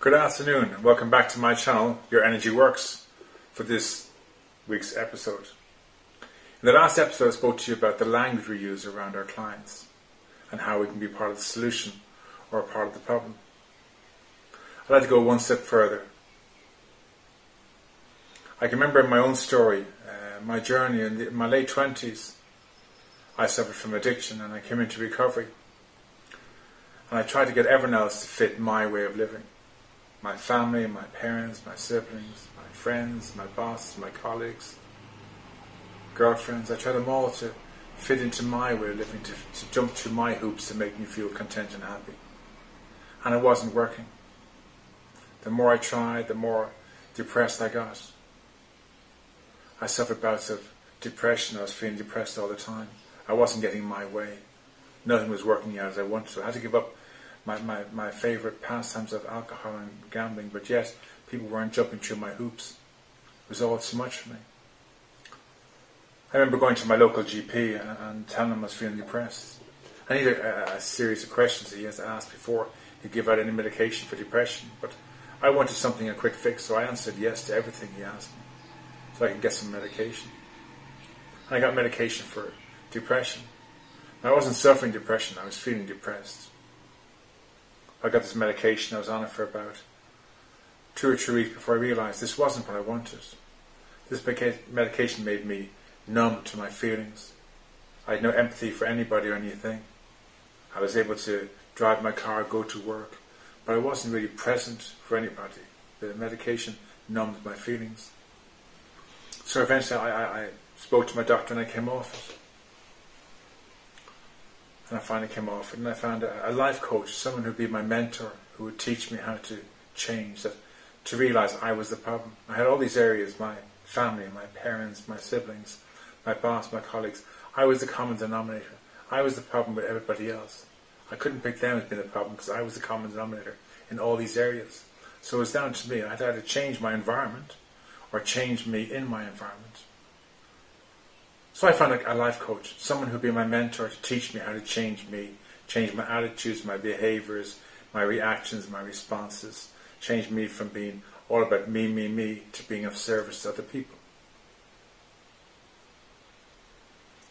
Good afternoon and welcome back to my channel, Your Energy Works, for this week's episode. In the last episode I spoke to you about the language we use around our clients and how we can be part of the solution or part of the problem. I'd like to go one step further. I can remember in my own story, my journey in my late 20s, I suffered from addiction and I came into recovery. And I tried to get everyone else to fit my way of living. My family, my parents, my siblings, my friends, my boss, my colleagues, girlfriends. I tried them all to fit into my way of living, to jump through my hoops to make me feel content and happy. And it wasn't working. The more I tried, the more depressed I got. I suffered bouts of depression. I was feeling depressed all the time. I wasn't getting my way. Nothing was working out as I wanted to. I had to give up my favourite pastimes of alcohol and gambling, but yet people weren't jumping through my hoops. It was all too much for me. I remember going to my local GP and telling him I was feeling depressed. I needed a series of questions that he has to ask before he'd give out any medication for depression, but I wanted something, a quick fix, so I answered yes to everything he asked me, so I could get some medication. And I got medication for depression. Now, I wasn't suffering depression, I was feeling depressed. I got this medication, I was on it for about 2 or 3 weeks before I realised this wasn't what I wanted. This medication made me numb to my feelings. I had no empathy for anybody or anything. I was able to drive my car, go to work, but I wasn't really present for anybody. The medication numbed my feelings. So eventually I spoke to my doctor and I came off it. And I finally came off it, and I found a life coach, someone who would be my mentor, who would teach me how to change, to realise I was the problem. I had all these areas, my family, my parents, my siblings, my boss, my colleagues. I was the common denominator. I was the problem with everybody else. I couldn't pick them as being the problem because I was the common denominator in all these areas. So it was down to me. I had to either change my environment or change me in my environment. So I found a life coach, someone who would be my mentor to teach me how to change me, change my attitudes, my behaviours, my reactions, my responses, change me from being all about me, to being of service to other people.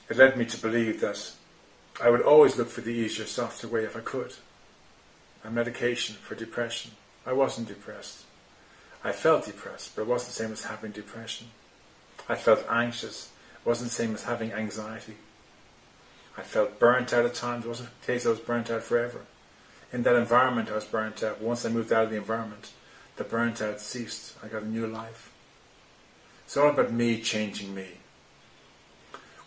It led me to believe that I would always look for the easier, softer way if I could. A medication for depression. I wasn't depressed. I felt depressed, but it wasn't the same as having depression. I felt anxious. It wasn't the same as having anxiety. I felt burnt out at times. It wasn't the case I was burnt out forever. In that environment I was burnt out. Once I moved out of the environment, the burnt out ceased. I got a new life. It's all about me changing me.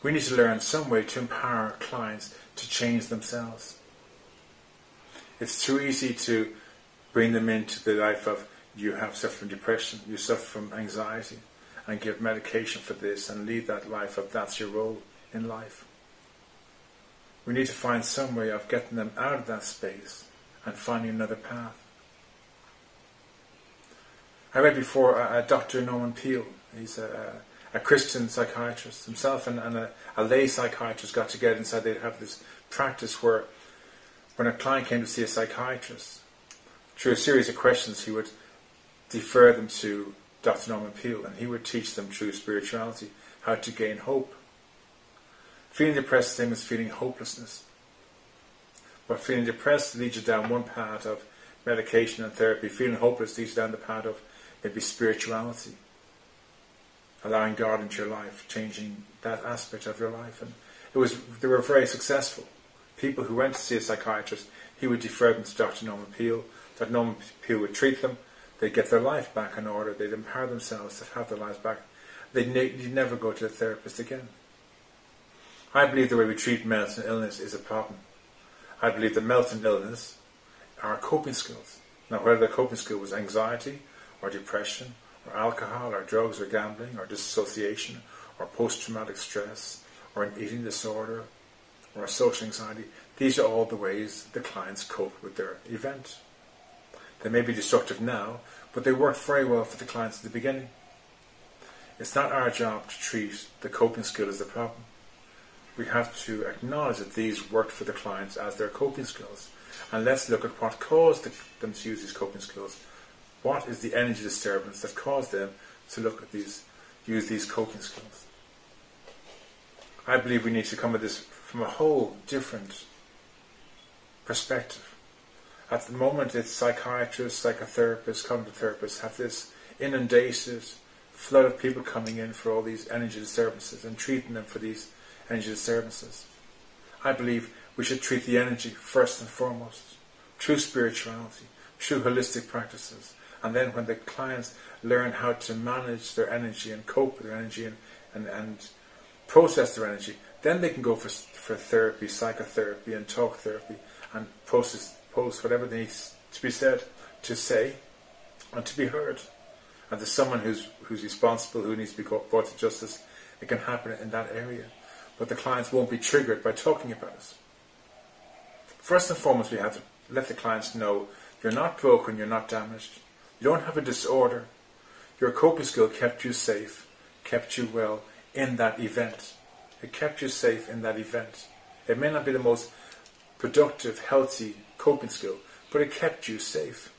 We need to learn some way to empower our clients to change themselves. It's too easy to bring them into the life of, you have suffered from depression, you suffer from anxiety, and give medication for this and lead that life of that's your role in life. We need to find some way of getting them out of that space and finding another path. I read before Dr. Norman Peale. He's a Christian psychiatrist. Himself and a lay psychiatrist got together and said they'd have this practice where when a client came to see a psychiatrist, through a series of questions he would defer them to Dr. Norman Peale, and he would teach them through spirituality how to gain hope. Feeling depressed is the same as feeling hopelessness. But feeling depressed leads you down one path of medication and therapy. Feeling hopeless leads you down the path of maybe spirituality. Allowing God into your life, changing that aspect of your life. And they were very successful. People who went to see a psychiatrist, he would defer them to Dr. Norman Peale. Dr. Norman Peale would treat them. They'd get their life back in order. They'd empower themselves to have their lives back. They'd never go to a therapist again. I believe the way we treat mental illness is a problem. I believe that mental illness are coping skills. Now, whether the coping skill was anxiety, or depression, or alcohol, or drugs, or gambling, or dissociation, or post-traumatic stress, or an eating disorder, or a social anxiety, these are all the ways the clients cope with their event. They may be destructive now, but they worked very well for the clients at the beginning. It's not our job to treat the coping skill as the problem. We have to acknowledge that these worked for the clients as their coping skills, and let's look at what caused them to use these coping skills What is the energy disturbance that caused them to use these coping skills? I believe we need to come at this from a whole different perspective. At the moment, it's psychiatrists, psychotherapists, cognitive therapists have this inundated flood of people coming in for all these energy disturbances and treating them for these energy disturbances. I believe we should treat the energy first and foremost, through spirituality, through holistic practices. And then when the clients learn how to manage their energy and cope with their energy and process their energy, then they can go for therapy, psychotherapy and talk therapy and post whatever needs to be said, to say and to be heard. And there's someone who's responsible, who needs to be brought to justice. It can happen in that area. But the clients won't be triggered by talking about it. First and foremost, we have to let the clients know you're not broken, you're not damaged. You don't have a disorder. Your coping skill kept you safe, kept you well in that event. It kept you safe in that event. It may not be the most productive, healthy coping skill, but it kept you safe.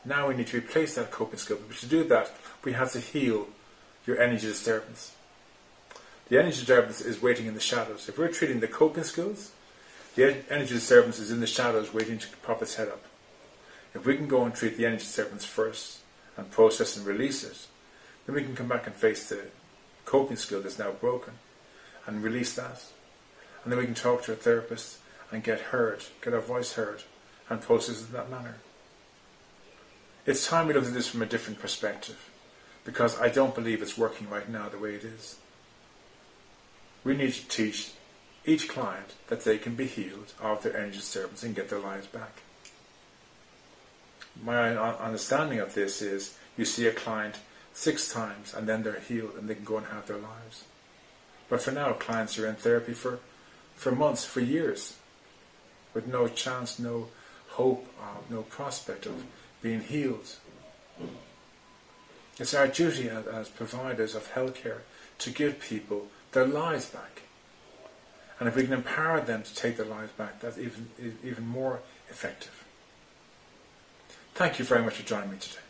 Now we need to replace that coping skill. But to do that, we have to heal your energy disturbance. The energy disturbance is waiting in the shadows. If we're treating the coping skills, the energy disturbance is in the shadows waiting to pop its head up. If we can go and treat the energy disturbance first and process and release it, then we can come back and face the coping skill that's now broken and release that. And then we can talk to a therapist and get heard, get our voice heard, and process it in that manner. It's time we look at this from a different perspective, because I don't believe it's working right now the way it is. We need to teach each client that they can be healed of their energy disturbance and get their lives back. My understanding of this is you see a client 6 times and then they're healed and they can go and have their lives. But for now, clients are in therapy for months, for years, with no chance, no hope, no prospect of being healed. It's our duty as providers of healthcare to give people their lives back. And if we can empower them to take their lives back, that's even more effective. Thank you very much for joining me today.